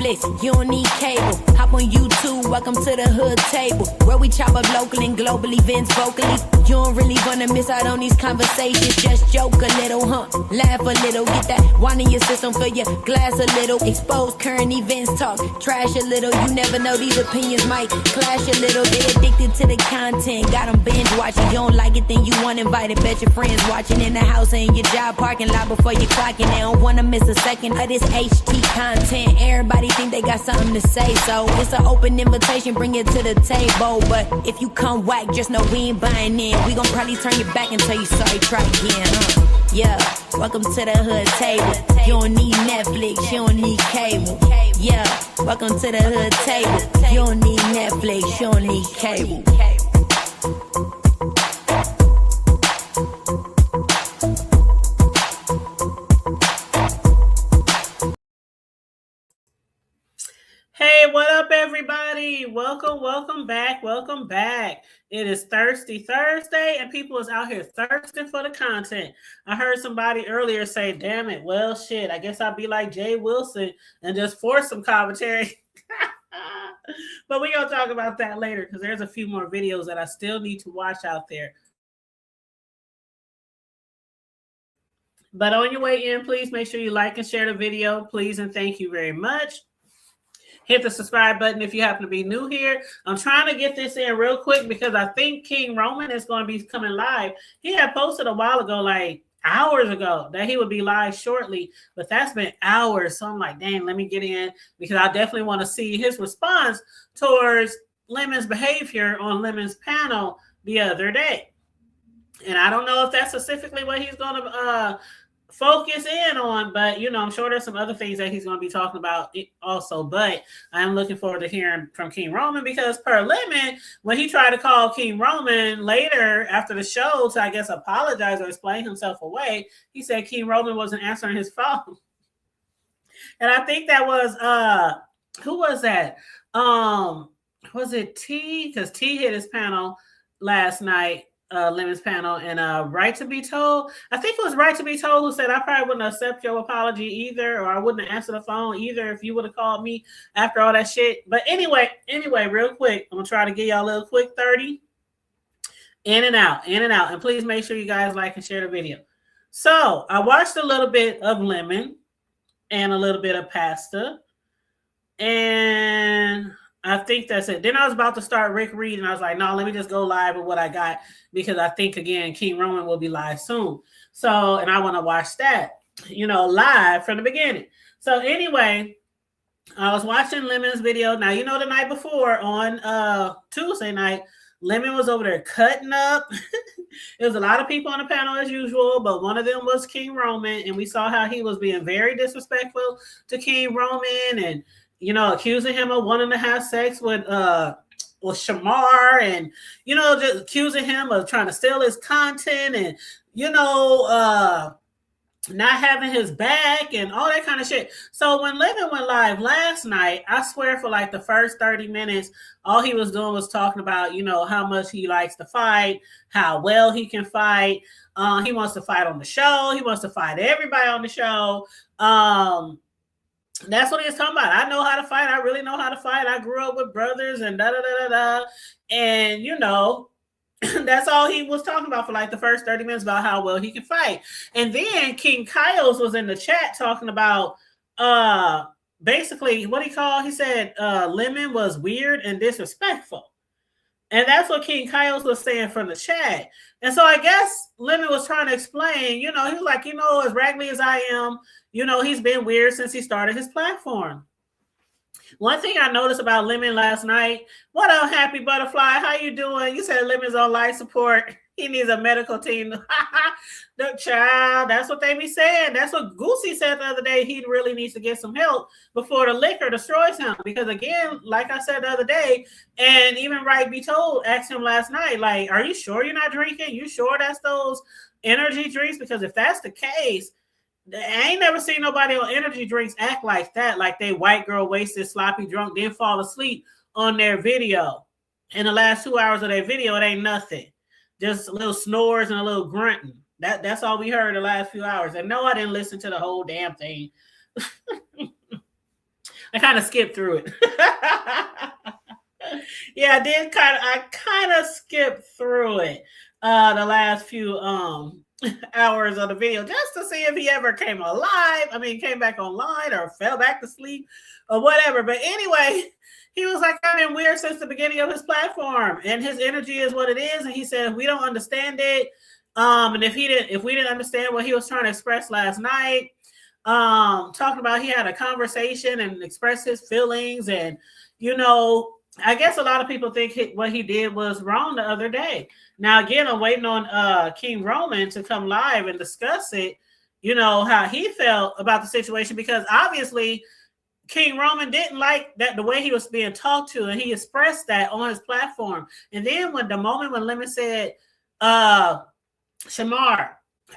Netflix, you don't need cable. Hop on YouTube, welcome to the hood table, where we chop up local and global events vocally. You don't really wanna miss out on these conversations. Just joke a little, laugh a little, get that wine in your system, fill your glass a little. Expose current events, talk trash a little. You never know, these opinions might clash a little. They addicted to the content, got them binge watching. You don't like it, then you want invited. Bet your friends watching in the house and your job parking lot before you clocking. They don't wanna miss a second of this HT content. Everybody think they got something to say, so it's an open invitation, bring it to the table. But if you come whack, just know we ain't buying in. We gon' probably turn your back and tell you sorry, try again, Yeah, welcome to the hood table. You don't need Netflix, you don't need cable. Yeah, welcome to the hood table. You don't need Netflix, you don't need cable. Hey, what up, everybody? Welcome back. It is Thirsty Thursday, and people is out here thirsting for the content. I heard somebody earlier say, damn it, well, shit, I guess I'll be like Jay Wilson and just force some commentary. But we're going to talk about that later, because there's a few more videos that I still need to watch out there. But on your way in, please make sure you like and share the video, please, and thank you very much. Hit the subscribe button if you happen to be new here. I'm trying to get this in real quick because I think King Roman is going to be coming live. He had posted a while ago, like hours ago, that he would be live shortly, but that's been hours. So I'm like, dang, let me get in, because I definitely want to see his response towards Lemon's behavior on Lemon's panel the other day. And I don't know if that's specifically what he's going to focus in on, but I'm sure there's some other things that he's going to be talking about also. But I'm looking forward to hearing from King Roman, because per Lemon, when he tried to call King Roman later after the show to, I guess, apologize or explain himself away, he said King Roman wasn't answering his phone. And I think that was who was that? Was it T? Because T hit his panel last night. Lemon's panel, and Right to Be Told. I think it was Right to Be Told who said, I probably wouldn't accept your apology either, or I wouldn't answer the phone either if you would have called me after all that shit. But anyway, real quick, I'm gonna try to give y'all a little quick 30 in and out. And please make sure you guys like and share the video. So I watched a little bit of Lemon and a little bit of Pasta, and I think that's it. Then I was about to start Rick Reed, and I was like, no, let me just go live with what I got, because I think, again, King Roman will be live soon. So, and I want to watch that, live from the beginning. So anyway, I was watching Lemon's video. Now, the night before on Tuesday night, Lemon was over there cutting up. There was a lot of people on the panel as usual, but one of them was King Roman, and we saw how he was being very disrespectful to King Roman, and accusing him of wanting to have sex with Shamar, and just accusing him of trying to steal his content, and not having his back and all that kind of shit. So when Lemon went live last night, I swear for like the first 30 minutes, all he was doing was talking about, how much he likes to fight, how well he can fight. He wants to fight on the show. He wants to fight everybody on the show. That's what he was talking about. I know how to fight. I really know how to fight. I grew up with brothers and da-da-da-da-da. And, that's all he was talking about for like the first 30 minutes, about how well he can fight. And then King Kyles was in the chat talking about basically what he said Lemon was weird and disrespectful. And that's what King Kyles was saying from the chat. And so I guess Lemon was trying to explain, he was like, as raggedy as I am, he's been weird since he started his platform. One thing I noticed about Lemon last night, what up, Happy Butterfly? How you doing? You said Lemon's on life support. He needs a medical team. The child, that's what they be saying. That's what Goosey said the other day. He really needs to get some help before the liquor destroys him. Because again, like I said the other day, and even Right Be Told asked him last night, like, are you sure you're not drinking? You sure that's those energy drinks? Because if that's the case, I ain't never seen nobody on energy drinks act like that, like they white girl wasted, sloppy drunk, then fall asleep on their video. In the last 2 hours of their video, it ain't nothing. Just a little snores and a little grunting. That's all we heard the last few hours. And no, I didn't listen to the whole damn thing. I kind of skipped through it. Yeah, I kind of skipped through it the last few hours of the video just to see if he ever came alive. I mean, came back online or fell back to sleep or whatever. But anyway, he was like, I've been weird since the beginning of his platform, and his energy is what it is. And he said, we don't understand it. And if we didn't understand what he was trying to express last night, talking about he had a conversation and expressed his feelings, and I guess a lot of people think what he did was wrong the other day. Now, again, I'm waiting on King Roman to come live and discuss it, how he felt about the situation, because obviously King Roman didn't like that the way he was being talked to, and he expressed that on his platform. And then when Lemon said, Shamar,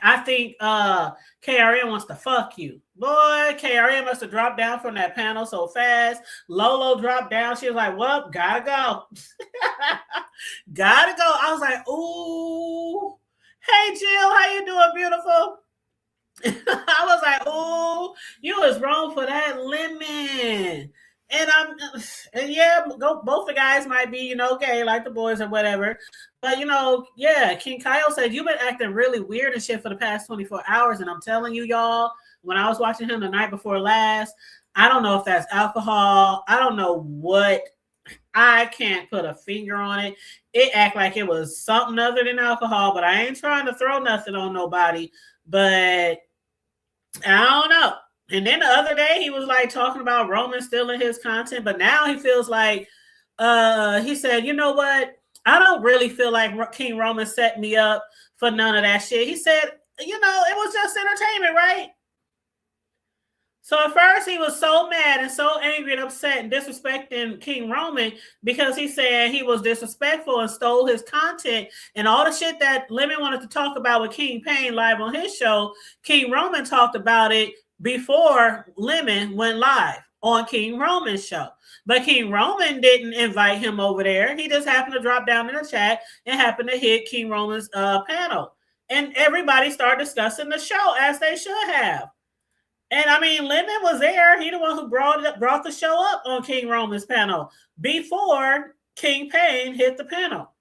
I think KRM wants to fuck you. Boy, KRM must have dropped down from that panel so fast. Lolo dropped down. She was like, well, gotta go. Gotta go. I was like, ooh. Hey, Jill, how you doing, beautiful? I was like, ooh, you was wrong for that Lemon. And yeah, both the guys might be, gay like the boys or whatever. But, yeah, King Kyle said, you've been acting really weird and shit for the past 24 hours. And I'm telling you, y'all, when I was watching him the night before last, I don't know if that's alcohol. I don't know what. I can't put a finger on it. It act like it was something other than alcohol, but I ain't trying to throw nothing on nobody. But I don't know. And then the other day, he was like talking about Roman stealing his content, but now he feels like, he said, you know what? I don't really feel like King Roman set me up for none of that shit. He said, it was just entertainment, right? So at first he was so mad and so angry and upset and disrespecting King Roman because he said he was disrespectful and stole his content, and all the shit that Lemon wanted to talk about with King Payne live on his show. King Roman talked about it before Lemon went live on King Roman's show. But King Roman didn't invite him over there. He just happened to drop down in the chat and happened to hit King Roman's panel. And everybody started discussing the show as they should have. And I mean, Lemon was there. He the one who brought the show up on King Roman's panel before King Payne hit the panel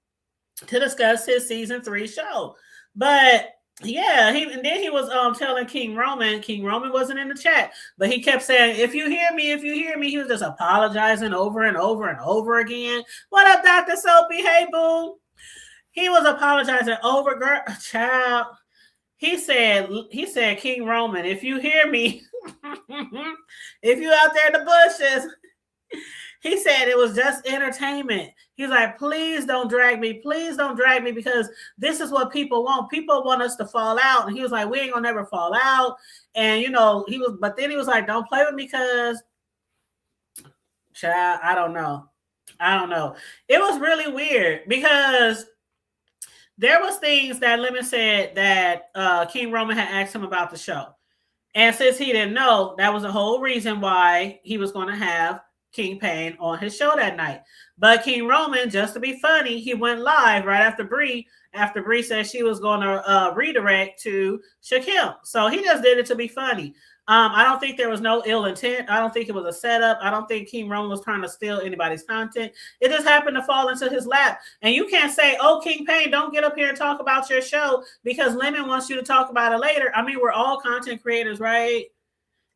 to discuss his season 3 show. But yeah, then he was telling King Roman wasn't in the chat, but he kept saying, if you hear me, he was just apologizing over and over and over again. What up, Dr. Soapy? Hey, boo. He was apologizing over, girl, child. He said, King Roman, if you hear me, if you out there in the bushes, he said it was just entertainment. He's like, please don't drag me. Please don't drag me, because this is what people want. People want us to fall out. And he was like, we ain't gonna never fall out. And but then he was like, don't play with me, because child, I don't know. It was really weird because there was things that Lemon said that King Roman had asked him about the show. And since he didn't know, that was the whole reason why he was going to have King Payne on his show that night. But King Roman, just to be funny, he went live right after Bree said she was going to redirect to Shaquille. So he just did it to be funny. I don't think there was no ill intent. I don't think it was a setup. I don't think King Roman was trying to steal anybody's content. It just happened to fall into his lap. And you can't say, oh, King Payne, don't get up here and talk about your show because Lemon wants you to talk about it later. I mean, we're all content creators, right?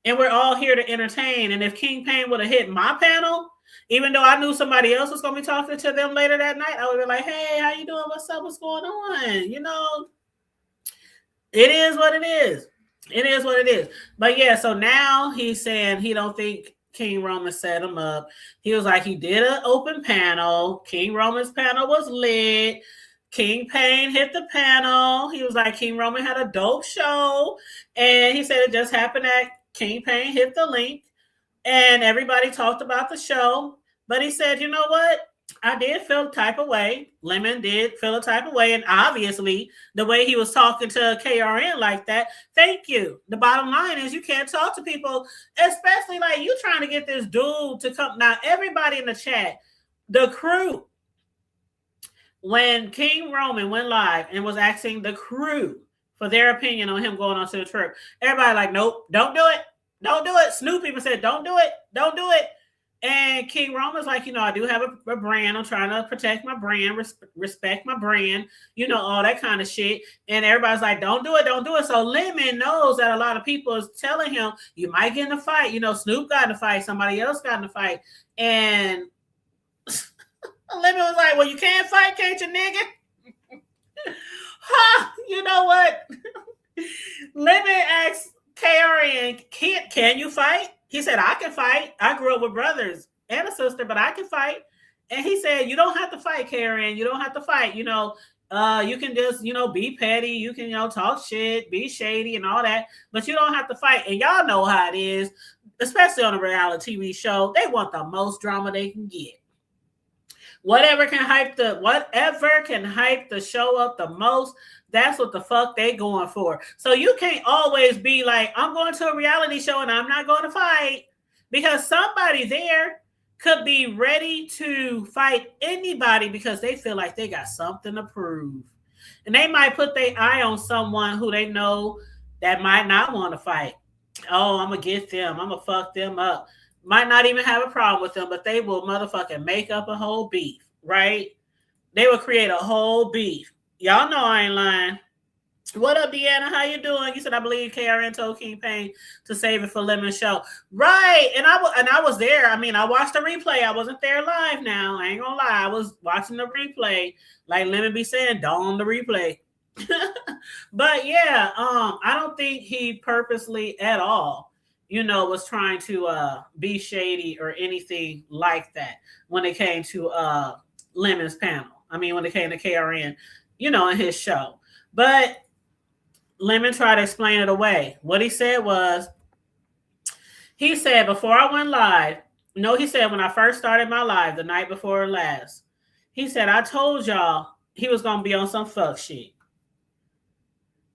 And we're all here to entertain. And if King Payne would have hit my panel, even though I knew somebody else was going to be talking to them later that night, I would be like, hey, how you doing? What's up? What's going on? It is what it is. It is what it is. But yeah, so now he's saying he don't think King Roman set him up. He was like, he did an open panel. King Roman's panel was lit. King Payne hit the panel. He was like, King Roman had a dope show. And he said it just happened that King Payne hit the link and everybody talked about the show. But he said, you know what? I did feel a type of way. Lemon did feel a type of way. And obviously, the way he was talking to KRN like that, thank you. The bottom line is you can't talk to people, especially like you trying to get this dude to come. Now, everybody in the chat, the crew, when King Roman went live and was asking the crew for their opinion on him going on to the trip, everybody like, nope, don't do it. Don't do it. Snoop even said, don't do it. Don't do it. And King Roman's like, I do have a brand. I'm trying to protect my brand, respect my brand, all that kind of shit. And everybody's like, don't do it, don't do it. So Lemon knows that a lot of people is telling him, you might get in a fight. Snoop got in a fight. Somebody else got in a fight. And Lemon was like, well, you can't fight, can't you, nigga? Huh, you know what? Lemon asked KRN, can you fight? He said, I can fight. I grew up with brothers and a sister, but I can fight. And he said, you don't have to fight, Karen. You don't have to fight. You can just, be petty. You can, talk shit, be shady and all that, but you don't have to fight. And y'all know how it is, especially on a reality TV show. They want the most drama they can get. Whatever can hype the show up the most, that's what the fuck they going for. So you can't always be like, I'm going to a reality show and I'm not going to fight, because somebody there could be ready to fight anybody because they feel like they got something to prove. And they might put their eye on someone who they know that might not want to fight. Oh, I'm going to get them. I'm going to fuck them up. Might not even have a problem with them, but they will motherfucking make up a whole beef, right? They will create a whole beef. Y'all know I ain't lying. What up, Deanna? How you doing? You said, I believe KRN told King Payne to save it for Lemon's show. Right. And I was there. I mean, I watched the replay. I wasn't there live now. I ain't gonna lie. I was watching the replay. Like Lemon be saying, don't the replay. But yeah, I don't think he purposely at all, was trying to be shady or anything like that when it came to Lemon's panel. I mean, when it came to KRN, in his show. But Lemon tried to explain it away. What he said was, he said, before I went live, he said, when I first started my live the night before last, he said, I told y'all he was going to be on some fuck shit.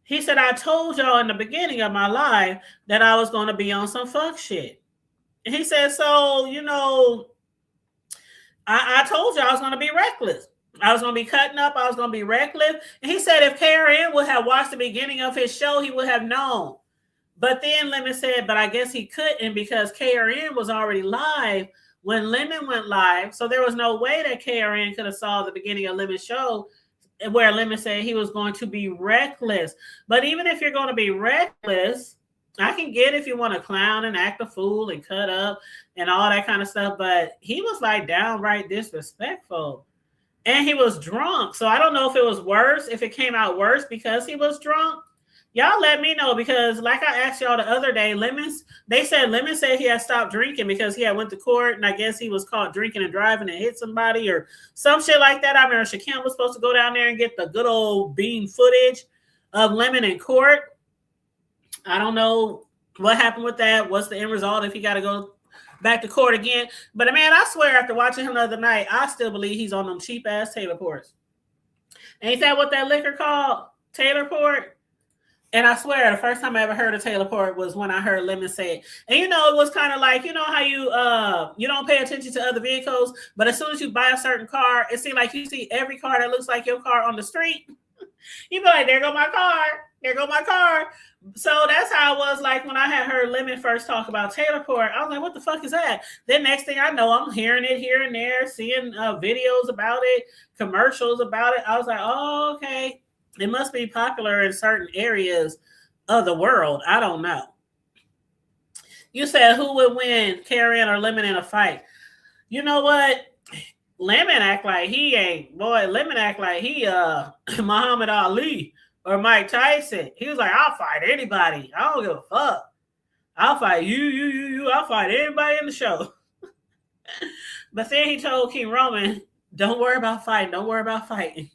He said, I told y'all in the beginning of my live that I was going to be on some fuck shit. And he said, so, I told y'all I was going to be reckless. I was going to be cutting up. I was going to be reckless. And he said if KRN would have watched the beginning of his show, he would have known. But then Lemon said, but I guess he couldn't because KRN was already live when Lemon went live. So there was no way that KRN could have saw the beginning of Lemon's show where Lemon said he was going to be reckless. But even if you're going to be reckless, I can get if you want to clown and act a fool and cut up and all that kind of stuff. But he was like downright disrespectful. And he was drunk. So I don't know if it was worse, if it came out worse because he was drunk. Y'all let me know, because like I asked y'all the other day, Lemon said he had stopped drinking because he had went to court, and I guess he was caught drinking and driving and hit somebody or some shit like that. I remember Shaquem was supposed to go down there and get the good old bean footage of Lemon in court. I don't know what happened with that. What's the end result if he got to go back to court again? But man, I swear after watching him the other night, I still believe he's on them cheap ass Taylor Ports. Ain't that what that liquor called? Taylor Port? And I swear the first time I ever heard of Taylor Port was when I heard Lemon say it. And it was kind of like, how you don't pay attention to other vehicles, but as soon as you buy a certain car, it seems like you see every car that looks like your car on the street. You be like, there go my car. There go my car. So that's how it was like when I had heard Lemon first talk about Taylor Port. I was like, what the fuck is that? Then next thing I know, I'm hearing it here and there, seeing videos about it, commercials about it. I was like, oh, okay. It must be popular in certain areas of the world. I don't know. You said who would win, KRN or Lemon in a fight? You know what? Lemon act like he ain't. Boy, Lemon act like he Muhammad Ali or Mike Tyson. He was like, I'll fight anybody. I don't give a fuck. I'll fight you. I'll fight anybody in the show. But then he told King Roman, don't worry about fighting. Don't worry about fighting.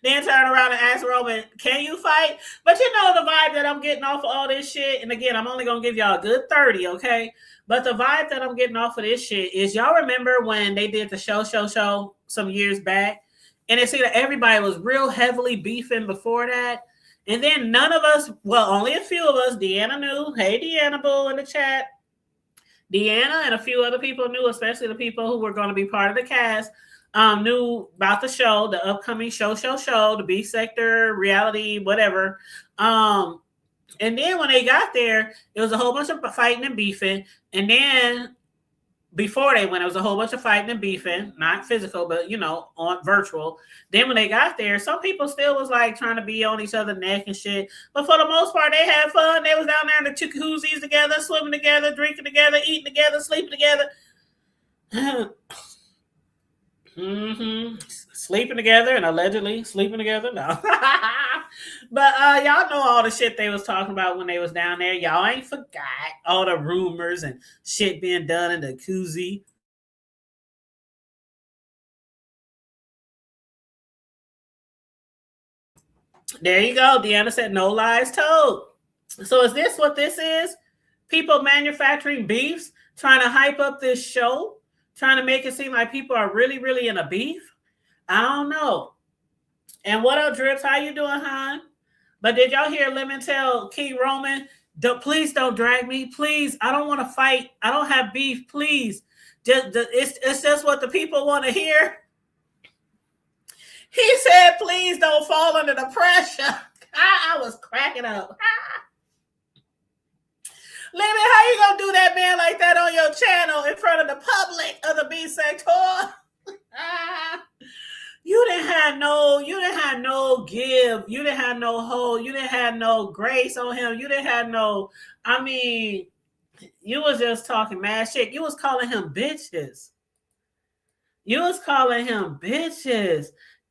Then turn around and ask Roman, can you fight? But you know the vibe that I'm getting off of all this shit. And again, I'm only going to give y'all a good 30, okay? But the vibe that I'm getting off of this shit is, y'all remember when they did the show some years back? And it seemed that everybody was real heavily beefing before that. And then none of us, well, only a few of us, Deanna knew. Hey, Deanna Boo in the chat. Deanna and a few other people knew, especially the people who were going to be part of the cast, knew about the show, the upcoming show, the B Sector, reality, whatever. And then when they got there, it was a whole bunch of fighting and beefing. And then before they went, it was a whole bunch of fighting and beefing, not physical, but on virtual. Then when they got there, some people still was like trying to be on each other's neck and shit. But for the most part, they had fun. They was down there in the jacuzzis together, swimming together, drinking together, eating together, sleeping together. Sleeping together and allegedly sleeping together. No. But y'all know all the shit they was talking about when they was down there. Y'all ain't forgot all the rumors and shit being done in the jacuzzi. There you go. Deanna said no lies told. So is this what this is? People manufacturing beefs, trying to hype up this show, trying to make it seem like people are really, really in a beef? I don't know. And what up, Drips? How you doing, hon? But did y'all hear Lemon tell King Roman, please don't drag me. Please, I don't want to fight. I don't have beef. Please. It's just what the people want to hear. He said, please don't fall under the pressure. I was cracking up. Lemon, how you going to do that man like that on your channel in front of the public of the B sector? You didn't have no give. You didn't have no hold. You didn't have no grace on him. You didn't have no, you was just talking mad shit. You was calling him bitches.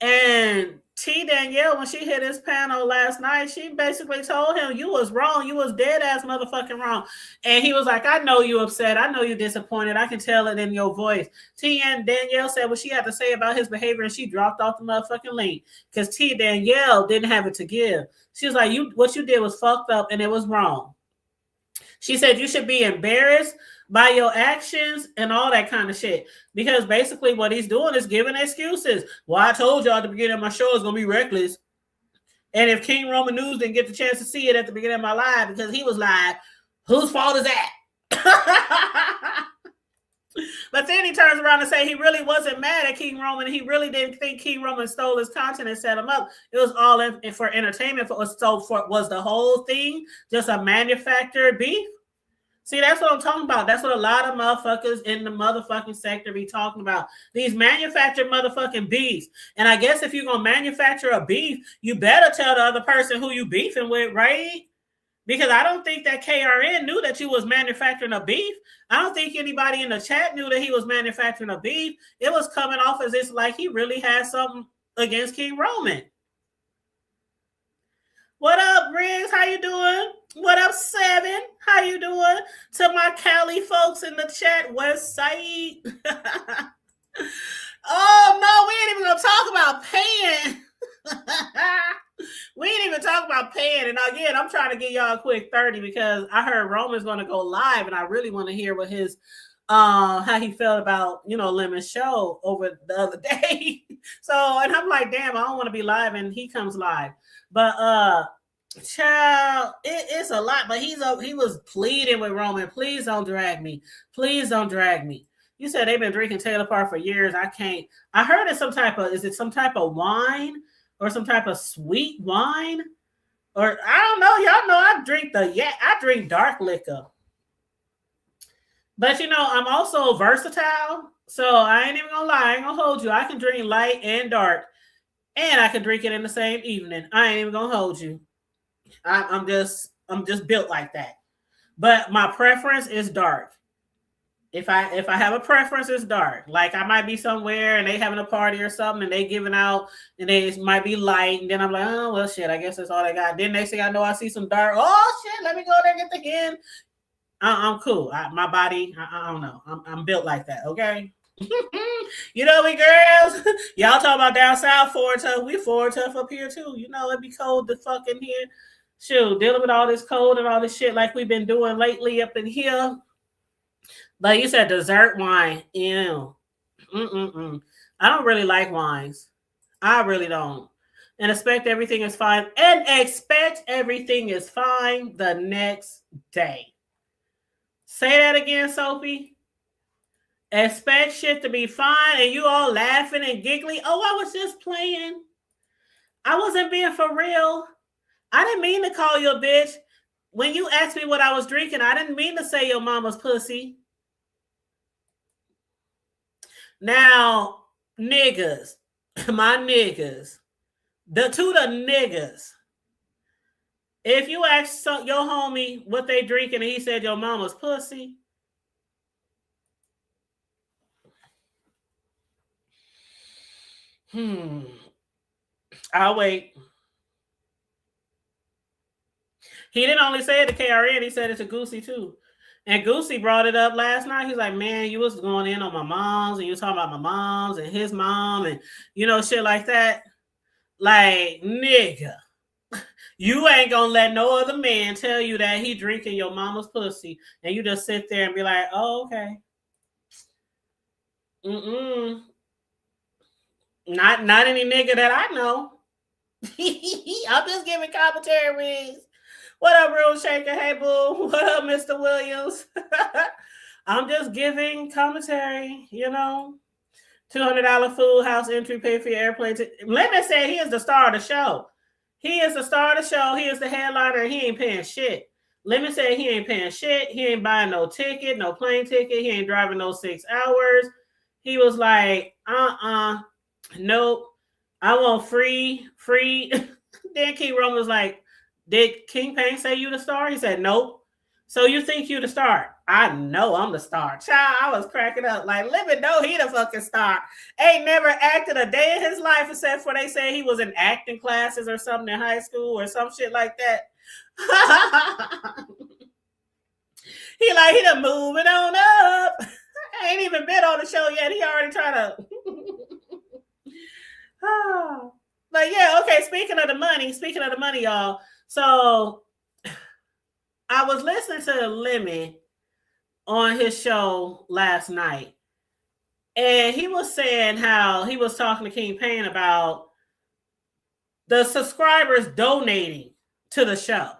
And T. Danielle, when she hit his panel last night, she basically told him, you was wrong. You was dead ass motherfucking wrong. And he was like, I know you upset. I know you disappointed. I can tell it in your voice. T. and Danielle said what she had to say about his behavior, and she dropped off the motherfucking link because T. Danielle didn't have it to give. She was like, what you did was fucked up and it was wrong. She said you should be embarrassed by your actions and all that kind of shit. Because basically what he's doing is giving excuses. Well, I told y'all at the beginning of my show it's going to be reckless. And if King Roman News didn't get the chance to see it at the beginning of my live because he was live, whose fault is that? But then he turns around and say he really wasn't mad at King Roman. He really didn't think King Roman stole his content and set him up. It was all for entertainment. Was the whole thing just a manufactured beef? See, that's what I'm talking about. That's what a lot of motherfuckers in the motherfucking sector be talking about. These manufactured motherfucking beefs. And I guess if you're going to manufacture a beef, you better tell the other person who you beefing with, right? Because I don't think that KRN knew that you was manufacturing a beef. I don't think anybody in the chat knew that he was manufacturing a beef. It was coming off as it's like he really had something against King Roman. What up, Riggs? How you doing? What up, Seven? How you doing? To my Cali folks in the chat, West Side. Oh, no, we ain't even going to talk about paying. We ain't even talk about paying. And again, I'm trying to give y'all a quick 30 because I heard Roman's going to go live, and I really want to hear what his how he felt about, Lemon's show over the other day. So, and I'm like, damn, I don't want to be live, and he comes live. But child, it's a lot. But he was pleading with Roman, please don't drag me. Please don't drag me. You said they've been drinking Taylor Park for years. I can't. I heard it's is it some type of wine or some type of sweet wine? Or I don't know. Y'all know I drink dark liquor. But I'm also versatile. So I ain't even gonna lie, I ain't gonna hold you. I can drink light and dark. And I can drink it in the same evening. I ain't even gonna hold you. I'm just built like that. But my preference is dark. If I have a preference, it's dark. Like I might be somewhere and they having a party or something and they giving out and they might be light. And then I'm like, oh well shit, I guess that's all I got. Then next thing I know, I see some dark. Oh shit, let me go there and get the hen. I'm cool. My body, I don't know. I'm built like that, okay? We girls, y'all talk about down south forward tough. We forward tough up here too. It be cold the fuck in here. Shoot, dealing with all this cold and all this shit like we've been doing lately up in here. But you said dessert wine. Ew. I don't really like wines. I really don't. And expect everything is fine. The next day. Say that again, Sophie. Expect shit to be fine and you all laughing and giggling. Oh, I was just playing. I wasn't being for real. I didn't mean to call you a bitch. when you asked me what I was drinking, I didn't mean to say your mama's pussy. Now, niggas, my niggas, the niggas. If you ask your homie what they drinking and he said your mama's pussy, I'll wait. He didn't only say it to KRN, he said it to Goosey too. And Goosey brought it up last night. He's like, man, you was going in on my moms and you was talking about my moms and his mom and, you know, shit like that. Like, nigga, you ain't gonna let no other man tell you that he drinking your mama's pussy and you just sit there and be like, oh, okay. Not any nigga that I know. I'm just giving commentary, Wiz. What up, Rule Shaker? Hey, boo. What up, Mr. Williams? I'm just giving commentary, you know. $200 food house entry, pay for your airplane ticket. Lemon said he is the star of the show. He is the star of the show. He is the headliner, and he ain't paying shit. Lemon said he ain't paying shit. He ain't buying no ticket, no plane ticket. He ain't driving no 6 hours. He was like, nope. I want free. Then King Rome was like, did King Pain say you the star? He said, nope. So you think you the star? I know I'm the star. Child, I was cracking up. Like, Lemon know he the fucking star. Ain't never acted a day in his life except for they say he was in acting classes or something in high school or some shit like that. He done moving on up. Ain't even been on the show yet. He already trying to. But yeah, okay. Speaking of the money, y'all. So I was listening to Lemon on his show last night, and he was saying how he was talking to King Pain about the subscribers donating to the show.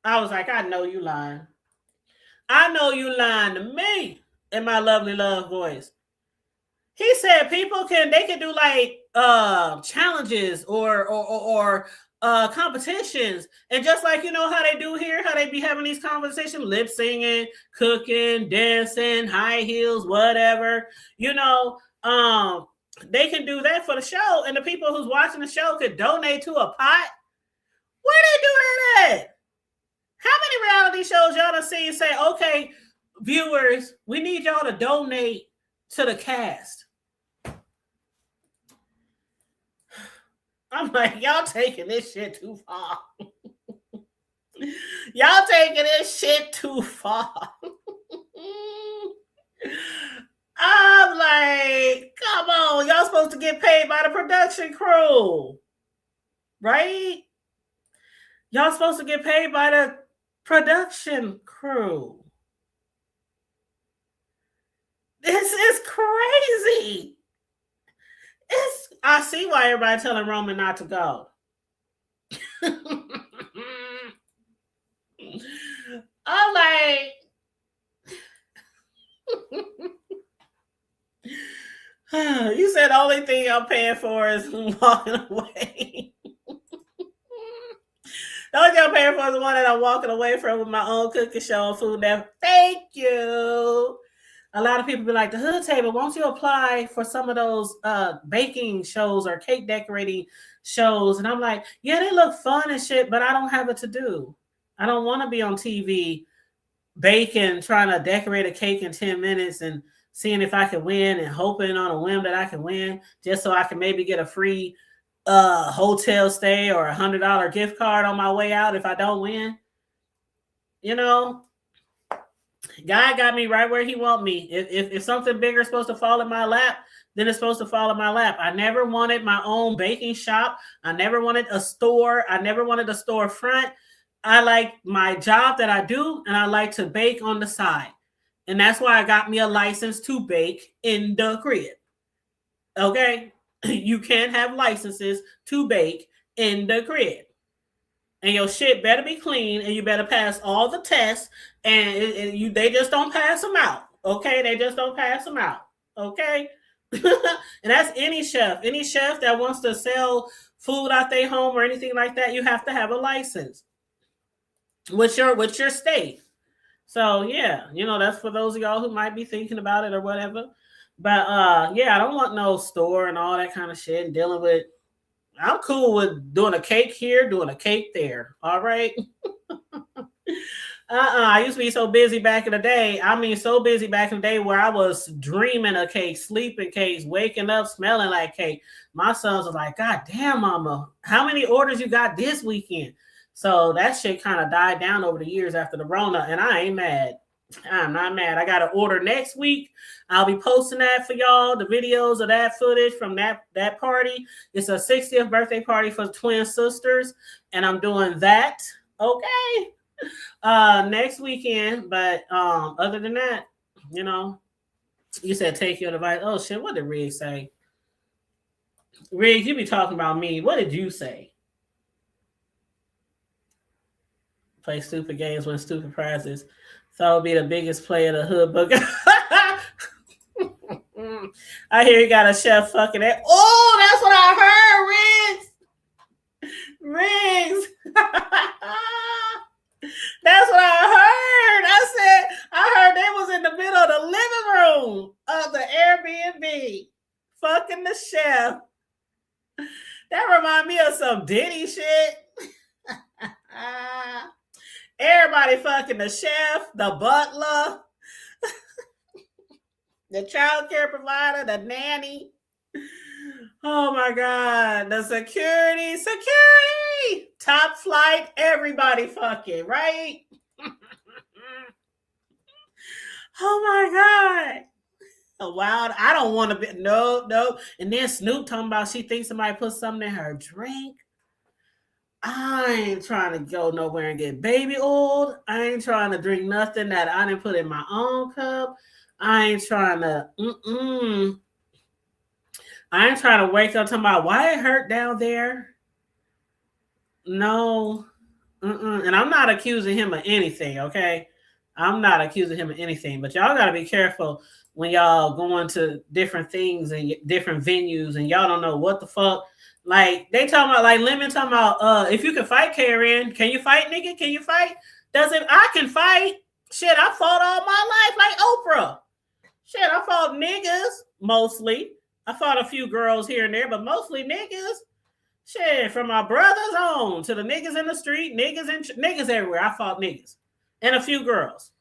I was like, I know you lying. I know you lying to me in my lovely love voice. He said people can do like challenges or competitions, and just like, you know how they do here, how they be having these conversations, lip singing, cooking, dancing, high heels, whatever, you know, they can do that for the show, and the people who's watching the show could donate to a pot. Where they do that at? How many reality shows y'all done seen say, okay, viewers, we need y'all to donate to the cast? I'm like, y'all taking this shit too far. Y'all taking this shit too far. I'm like, come on. Y'all supposed to get paid by the production crew. Right? Y'all supposed to get paid by the production crew. This is crazy. I see why everybody telling Roman not to go. I'm like, you said the only thing I'm paying for is walking away. The only thing I'm paying for is the one that I'm walking away from with my own cooking show and food. Now, thank you. A lot of people be like, the Hood Table, won't you apply for some of those baking shows or cake decorating shows? And I'm like, yeah, they look fun and shit, but I don't have it to do. I don't want to be on TV baking, trying to decorate a cake in 10 minutes and seeing if I can win and hoping on a whim that I can win just so I can maybe get a free hotel stay or $100 gift card on my way out if I don't win. You know? God got me right where he want me. If something bigger is supposed to fall in my lap, then it's supposed to fall in my lap. I never wanted my own baking shop. I never wanted a store. I never wanted a storefront. I like my job that I do, and I like to bake on the side. And that's why I got me a license to bake in the crib. Okay? You can't have licenses to bake in the crib. And your shit better be clean, and you better pass all the tests, and they just don't pass them out. Okay? They just don't pass them out. Okay? And that's any chef. Any chef that wants to sell food out their home or anything like that, you have to have a license. with your state. So yeah, that's for those of y'all who might be thinking about it or whatever. But yeah, I don't want no store and all that kind of shit and dealing with. I'm cool with doing a cake here, doing a cake there. All right. I used to be so busy back in the day. I mean, so busy back in the day where I was dreaming of cake, sleeping cakes, waking up smelling like cake. My sons was like, God damn, mama, how many orders you got this weekend? So that shit kind of died down over the years after the Rona, and I ain't mad. I'm not mad. I got an order next week. I'll be posting that for y'all, the videos of that footage from that party. It's a 60th birthday party for the twin sisters, and I'm doing that. Okay. Next weekend, but other than that, you said take your advice. Oh shit, what did Riggs say? Riggs, you be talking about me. What did you say? Play stupid games, win stupid prizes. So I'll be the biggest player in the hood book. I hear you got a chef fucking it. Oh, that's what I heard, Riggs. That's what I heard. I heard they was in the middle of the living room of the Airbnb fucking the chef. That remind me of some Diddy shit. Everybody fucking the chef, the butler, the child care provider, the nanny. Oh my God, the security, top flight, everybody fucking, right? Oh my God. Oh, wow, I don't want to be, no. And then Snoop talking about she thinks somebody put something in her drink. I ain't trying to go nowhere and get baby oiled. I ain't trying to drink nothing that I didn't put in my own cup. I ain't trying to, I ain't trying to wake up talking about why it hurt down there. No. And I'm not accusing him of anything, okay? I'm not accusing him of anything. But y'all got to be careful when y'all going to different things and different venues and y'all don't know what the fuck. Like, they talking about, like, Lemon talking about, if you can fight, Karen, can you fight, nigga? Can you fight? I can fight. Shit, I fought all my life like Oprah. Shit, I fought niggas, mostly. I fought a few girls here and there, but mostly niggas. Shit, from my brothers on to the niggas in the street, niggas everywhere. I fought niggas and a few girls.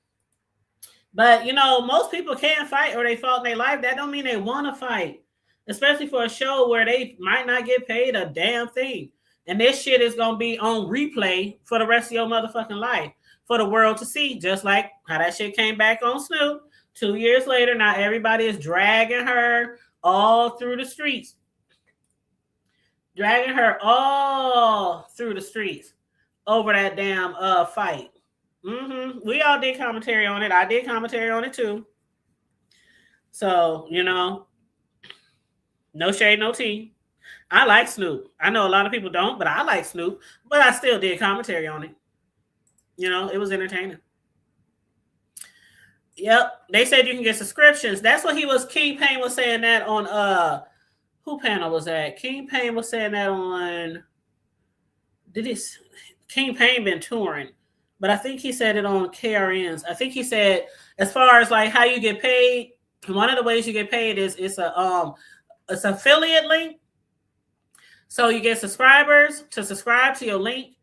But, most people can't fight or they fought in their life. That don't mean they want to fight, especially for a show where they might not get paid a damn thing. And this shit is going to be on replay for the rest of your motherfucking life for the world to see, just like how that shit came back on Snoop 2 years later. Now everybody is dragging her all through the streets. Dragging her all through the streets over that damn fight. We all did commentary on it. I did commentary on it too. So, no shade, no tea. I like Snoop. I know a lot of people don't, but I like Snoop. But I still did commentary on it. It was entertaining. Yep. They said you can get subscriptions. That's what King Payne was saying that on who panel was that? King Payne was saying that on King Payne been touring, but I think he said it on KRN's. I think he said as far as like how you get paid, one of the ways you get paid is it's an affiliate link. So you get subscribers to subscribe to your link,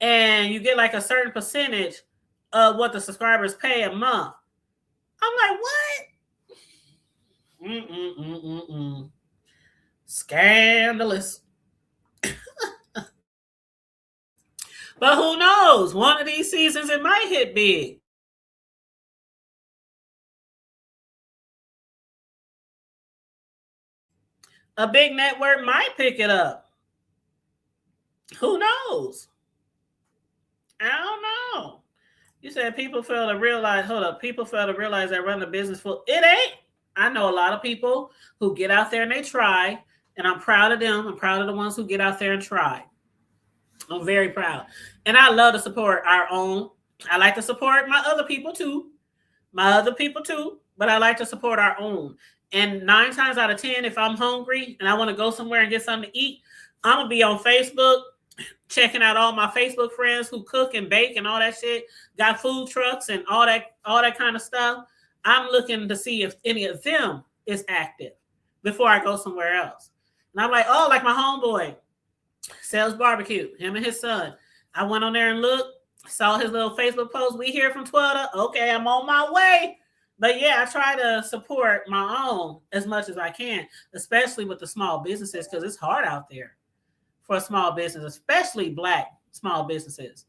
and you get like a certain percentage of what the subscribers pay a month. I'm like, what? Scandalous. But who knows? One of these seasons it might hit big. A big network might pick it up. Who knows? I don't know. You said people fail to realize, people fail to realize that running a business full. It ain't. I know a lot of people who get out there and they try, and I'm proud of them. I'm proud of the ones who get out there and try. I'm very proud. And I love to support our own. I like to support my other people too. But I like to support our own. And 9 times out of 10, if I'm hungry and I want to go somewhere and get something to eat, I'm going to be on Facebook checking out all my Facebook friends who cook and bake and all that shit, got food trucks and all that kind of stuff. I'm looking to see if any of them is active before I go somewhere else. And I'm like, oh, like my homeboy sells barbecue, him and his son. I went on there and looked, saw his little Facebook post. We hear from Twitter. Okay, I'm on my way. But yeah, I try to support my own as much as I can, especially with the small businesses, because it's hard out there for a small business, especially Black small businesses.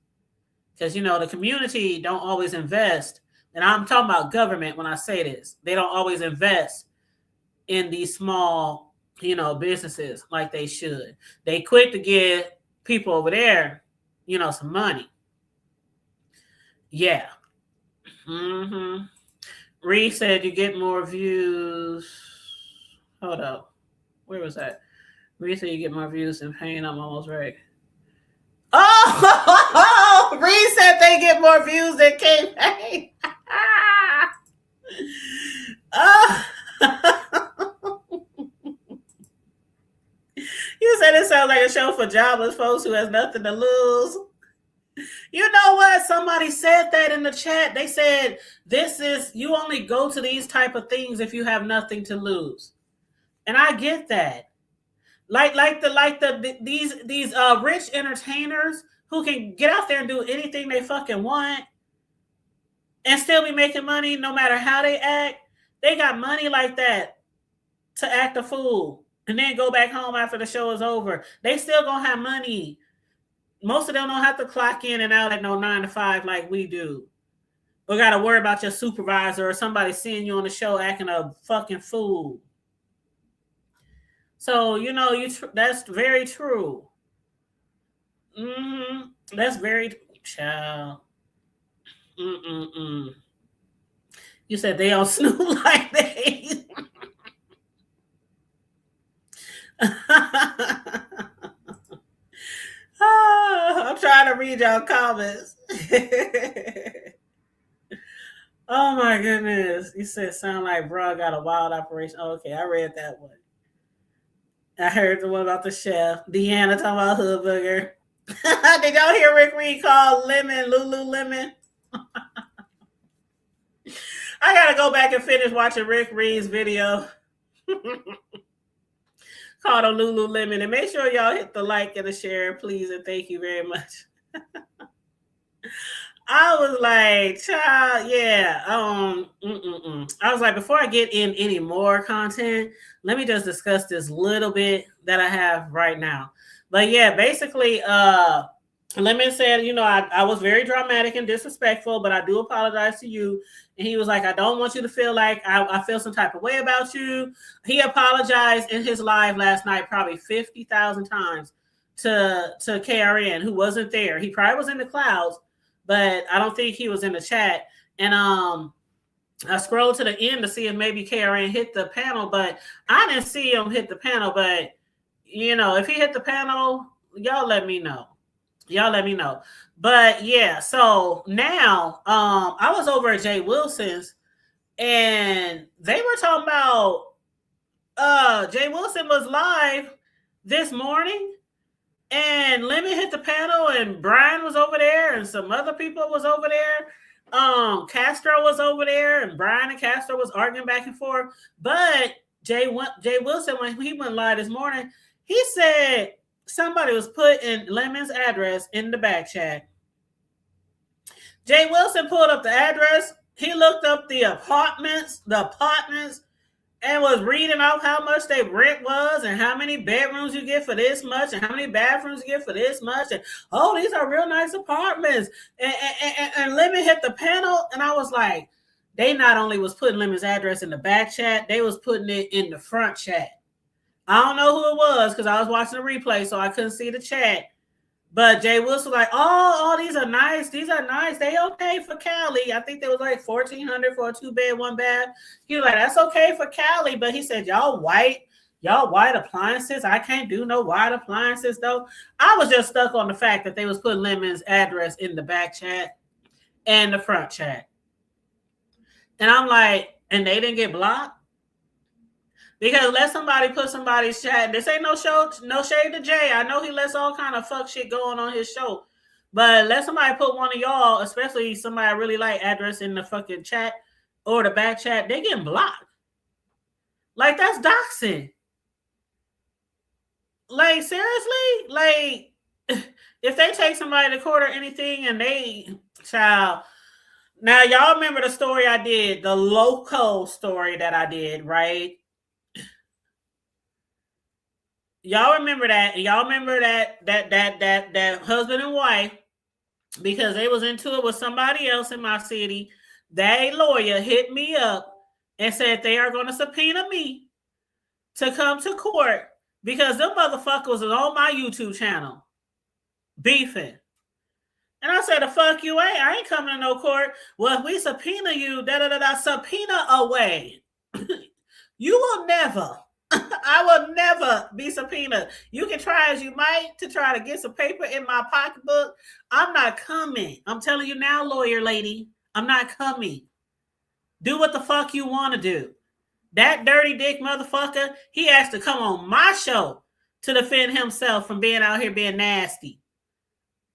Because, you know, the community don't always invest. And I'm talking about government when I say this. They don't always invest in these small, you know, businesses like they should. They quick to give people over there, you know, some money. Yeah. Mm-hmm. Reed said you get more views. Hold up. Where was that? Reed said you get more views than Pain. I'm almost right. Oh, Reed said they get more views than K-Pain. Oh. You said it sounds like a show for jobless folks who has nothing to lose. You know what? Somebody said that in the chat. They said you only go to these type of things if you have nothing to lose. And I get that. These rich entertainers who can get out there and do anything they fucking want and still be making money no matter how they act. They got money like that to act a fool and then go back home after the show is over. They still gonna have money. Most of them don't have to clock in and out at no 9 to 5 like we do. Or got to worry about your supervisor or somebody seeing you on the show acting a fucking fool. So, you know, that's very true. Mm-hmm. That's very child. Mm-mm-mm. You said they all snoop like they. I'm trying to read y'all comments. Oh my goodness. You said sound like bro got a wild operation. Oh, okay, I read that one. I heard the one about the chef. Deanna talking about hood booger. Did y'all hear Rick Reed call lemon Lululemon? I gotta go back and finish watching Rick Reed's video. Called on Lululemon. And make sure y'all hit the like and the share, please, and thank you very much. I was like, child, yeah. I was like, before I get in any more content, let me just discuss this little bit that I have right now. But yeah, basically, Lemon said, you know, I was very dramatic and disrespectful, but I do apologize to you. And he was like, I don't want you to feel like I feel some type of way about you. He apologized in his live last night probably 50,000 times to KRN, who wasn't there. He probably was in the clouds, but I don't think he was in the chat. And I scrolled to the end to see if maybe KRN hit the panel, but I didn't see him hit the panel. But, you know, if he hit the panel, y'all let me know. But yeah, so now I was over at Jay Wilson's and they were talking about Jay Wilson was live this morning and Lemon hit the panel and Brian was over there and some other people was over there. Castro was over there and Brian and Castro was arguing back and forth. But Jay Wilson, when he went live this morning, he said somebody was putting Lemon's address in the back chat. Jay Wilson pulled up the address. He looked up the apartments, and was reading off how much their rent was and how many bedrooms you get for this much and how many bathrooms you get for this much. And, oh, these are real nice apartments. And Lemon hit the panel, and I was like, they not only was putting Lemon's address in the back chat, they was putting it in the front chat. I don't know who it was because I was watching the replay, so I couldn't see the chat. But Jay Wilson was like, oh, these are nice. These are nice. They okay for Cali. I think there was like $1,400 for a 2-bed, 1-bath. He was like, that's okay for Cali. But he said, y'all white appliances. I can't do no white appliances though. I was just stuck on the fact that they was putting Lemon's address in the back chat and the front chat. And I'm like, and they didn't get blocked? Because let somebody put somebody's chat. This ain't no show, no shade to Jay. I know he lets all kind of fuck shit going on his show. But let somebody put one of y'all, especially somebody I really like, address in the fucking chat or the back chat, they getting blocked. Like, that's doxing. Like, seriously? Like, if they take somebody to court or anything and they, child. Now, y'all remember the story I did, the local story that I did, right? Y'all remember that? Y'all remember that husband and wife, because they was into it with somebody else in my city. That lawyer hit me up and said they are going to subpoena me to come to court because them motherfuckers is on my YouTube channel beefing. And I said, the fuck you ain't. I ain't coming to no court. Well, if we subpoena you, subpoena away. You will never. I will never be subpoenaed. You can try as you might to try to get some paper in my pocketbook. I'm not coming. I'm telling you now, lawyer lady, I'm not coming. Do what the fuck you want to do. That dirty dick motherfucker, he has to come on my show to defend himself from being out here being nasty.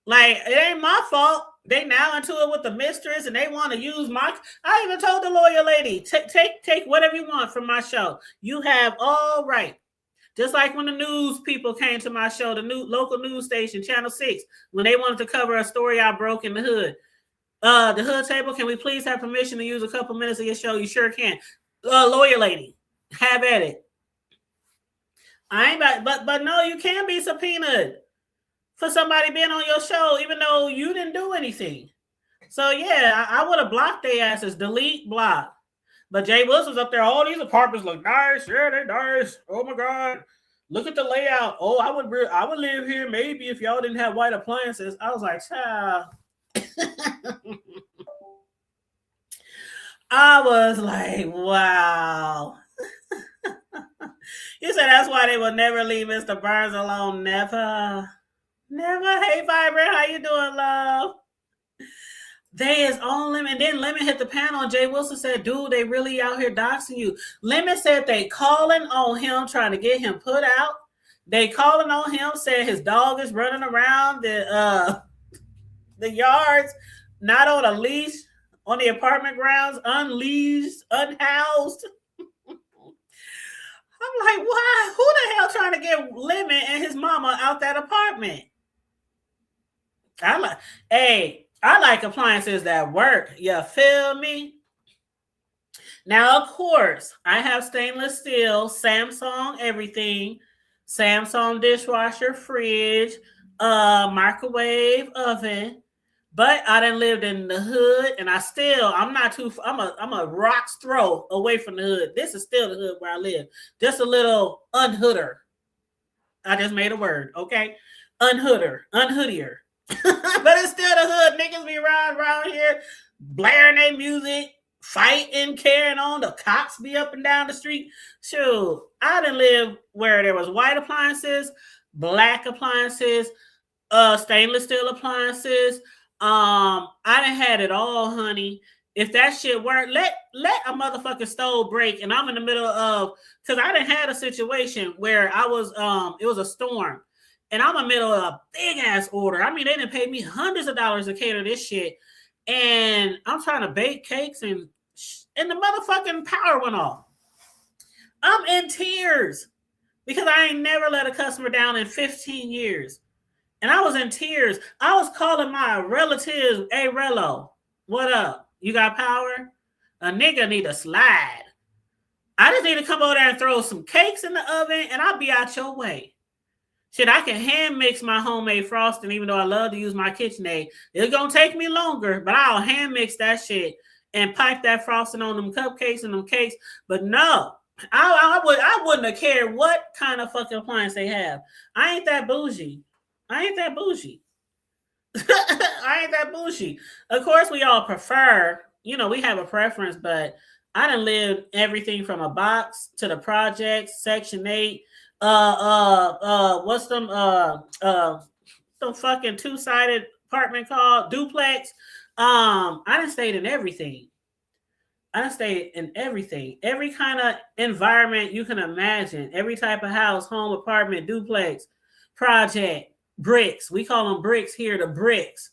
Like, it ain't my fault. They now into it with the mistress and they want to use my... I even told the lawyer lady, take whatever you want from my show. You have all right. Just like when the news people came to my show, the new local news station, Channel 6, when they wanted to cover a story I broke in the hood. The hood table, can we please have permission to use a couple minutes of your show? You sure can. Lawyer lady, have at it. I ain't but no, you can be subpoenaed for somebody being on your show, even though you didn't do anything. So, yeah, I would have blocked their asses. Delete, block. But Jay Wilson's up there. All these apartments look nice. Yeah, they're nice. Oh, my God. Look at the layout. Oh, I would live here maybe if y'all didn't have white appliances. I was like, child. I was like, wow. You said that's why they will never leave Mr. Burns alone. Never. Never. Hey, Vibrant, how you doing, love? They is on Lemon. And then Lemon hit the panel and Jay Wilson said, dude, they really out here doxing you. Lemon said they calling on him, trying to get him put out. They calling on him, saying his dog is running around the yards, not on a leash, on the apartment grounds, unleashed, unhoused. I'm like, why? Who the hell trying to get Lemon and his mama out that apartment? I like appliances that work. You feel me? Now, of course, I have stainless steel, Samsung everything, Samsung dishwasher, fridge, microwave oven. But I done lived in the hood, and I'm a rock's throw away from the hood. This is still the hood where I live. Just a little unhooder. I just made a word, okay? Unhoodier. But it's still the hood. Niggas be around here blaring their music, fighting, carrying on. The cops be up and down the street. Shoot, I done live where there was white appliances, black appliances, stainless steel appliances. I done had it all, honey. If that shit worked, let a motherfucking stove break and I'm in the middle of, because I done had a situation where I was, it was a storm. And I'm in the middle of a big ass order. I mean, they didn't pay me hundreds of dollars to cater this shit. And I'm trying to bake cakes and the motherfucking power went off. I'm in tears because I ain't never let a customer down in 15 years. And I was in tears. I was calling my relatives, hey, Rello, what up? You got power? A nigga need a slide. I just need to come over there and throw some cakes in the oven and I'll be out your way. Shit, I can hand mix my homemade frosting, even though I love to use my KitchenAid. It's going to take me longer, but I'll hand mix that shit and pipe that frosting on them cupcakes and them cakes. But no, I wouldn't have cared what kind of fucking appliance they have. I ain't that bougie. I ain't that bougie. Of course, we all prefer, we have a preference, but I done lived everything from a box to the projects, Section 8, what's them fucking two-sided apartment called duplex. I done stayed in everything. I stayed in everything, every kind of environment you can imagine, every type of house, home, apartment, duplex, project, bricks. We call them bricks here, the bricks.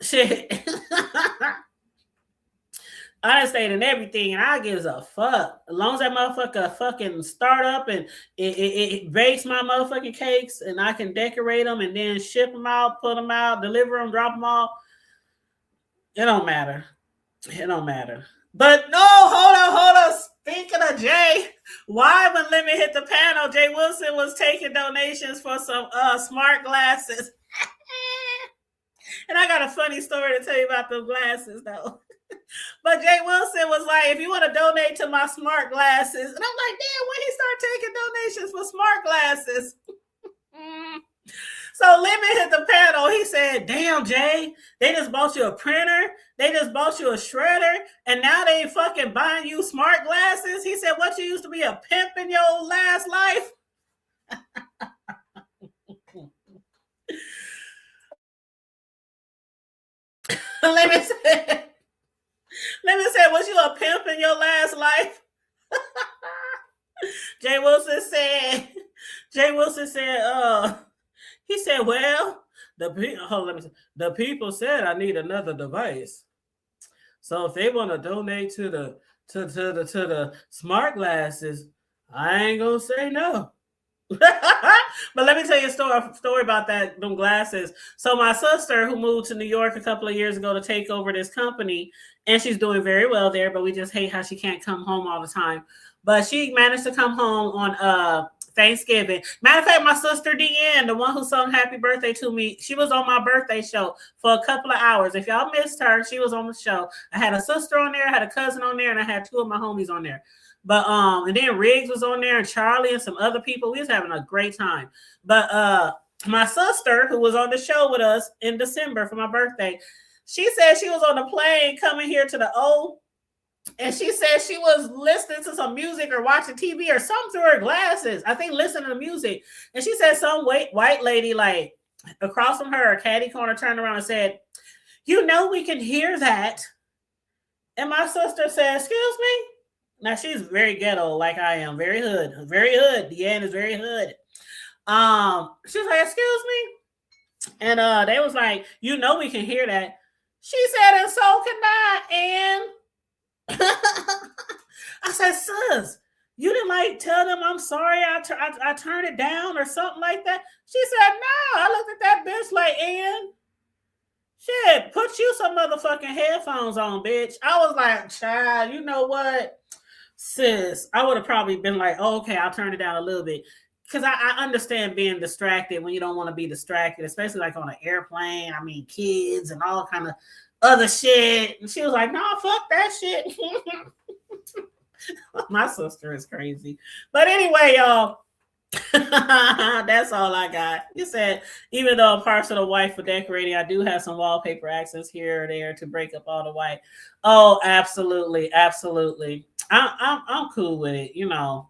Shit. I done stayed in everything, and I gives a fuck. As long as that motherfucker fucking start up and it bakes my motherfucking cakes, and I can decorate them and then ship them out, put them out, deliver them, drop them off. It don't matter. It don't matter. But no, hold on. Speaking of Jay, why when Lemon hit the panel, Jay Wilson was taking donations for some smart glasses. And I got a funny story to tell you about the glasses, though. But Jay Wilson was like, if you want to donate to my smart glasses. And I'm like, damn, when he started taking donations for smart glasses. So Lemon hit the panel. He said, damn, Jay, they just bought you a printer. They just bought you a shredder. And now they fucking buying you smart glasses. He said, what, you used to be a pimp in your last life? Lemon said, was you a pimp in your last life? Jay Wilson said, he said, well, the people said I need another device. So if they want to donate to the smart glasses, I ain't gonna say no. But let me tell you a story about them glasses. So my sister, who moved to New York a couple of years ago to take over this company, and she's doing very well there, but we just hate how she can't come home all the time. But she managed to come home on Thanksgiving. Matter of fact, my sister Deanne, the one who sung Happy Birthday to me, she was on my birthday show for a couple of hours. If y'all missed her, she was on the show. I had a sister on there, I had a cousin on there, and I had two of my homies on there. But and then Riggs was on there, and Charlie and some other people. We was having a great time. But my sister, who was on the show with us in December for my birthday, she said she was on the plane coming here to the O, and she said she was listening to some music or watching TV or something through her glasses. I think listening to music. And she said some white lady, like across from her, caddy corner, turned around and said, you know, we can hear that. And my sister said, excuse me? Now she's very ghetto, like I am, very hood. Deanne is very hood. She's like, excuse me? And they was like, you know, we can hear that. She said, and so can I. And I said, sis, you didn't like tell them I'm sorry I turned it down or something like that? She said, no. I looked at that bitch like, and shit, put you some motherfucking headphones on, bitch. I was like, child, you know what? Sis, I would have probably been like, oh, okay, I'll turn it down a little bit. Because I understand being distracted when you don't want to be distracted, especially like on an airplane. I mean, kids and all kind of other shit. And she was like, no, fuck that shit. My sister is crazy. But anyway, y'all, that's all I got. You said, even though I'm partial to white for decorating, I do have some wallpaper accents here or there to break up all the white. Oh, absolutely. I'm cool with it, you know.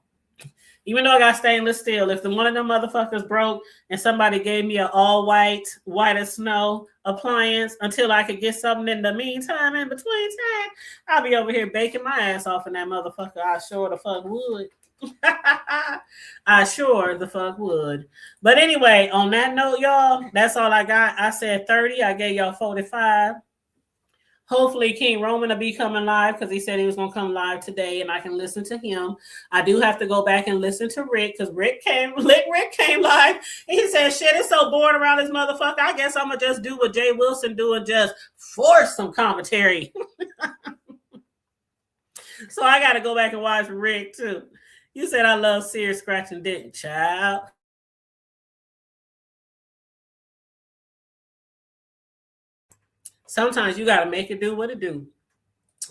Even though I got stainless steel, if one of them motherfuckers broke and somebody gave me an all white as snow appliance until I could get something in the meantime, in between time, I'll be over here baking my ass off in that motherfucker. I sure the fuck would. I sure the fuck would. But anyway, on that note, y'all, that's all I got. I said 30. I gave y'all 45. Hopefully King Roman will be coming live because he said he was going to come live today and I can listen to him. I do have to go back and listen to Rick because Rick came live. And he said, shit, it's so bored around this motherfucker. I guess I'm going to just do what Jay Wilson do and just force some commentary. So I got to go back and watch Rick too. You said I love Sears scratching dick, child. Sometimes you got to make it do what it do.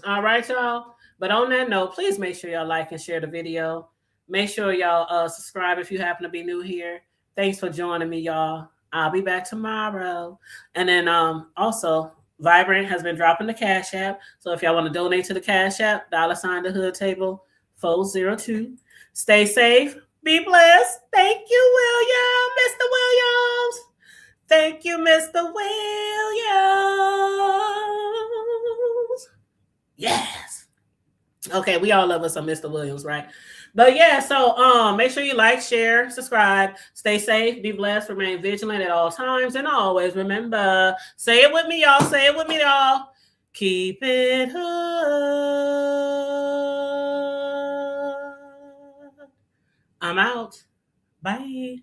All right, y'all. But on that note, please make sure y'all like and share the video. Make sure y'all subscribe if you happen to be new here. Thanks for joining me, y'all. I'll be back tomorrow. And then also, Vibrant has been dropping the Cash App. So if y'all want to donate to the Cash App, $sign the Hood Table 402. Stay safe. Be blessed. Thank you, William, Mr. Williams. Thank you, Mr. Williams. Yes. Okay, we all love us some Mr. Williams, right? But yeah, so make sure you like, share, subscribe, stay safe, be blessed, remain vigilant at all times, and always remember, say it with me, y'all. Say it with me, y'all. Keep it hood. I'm out. Bye.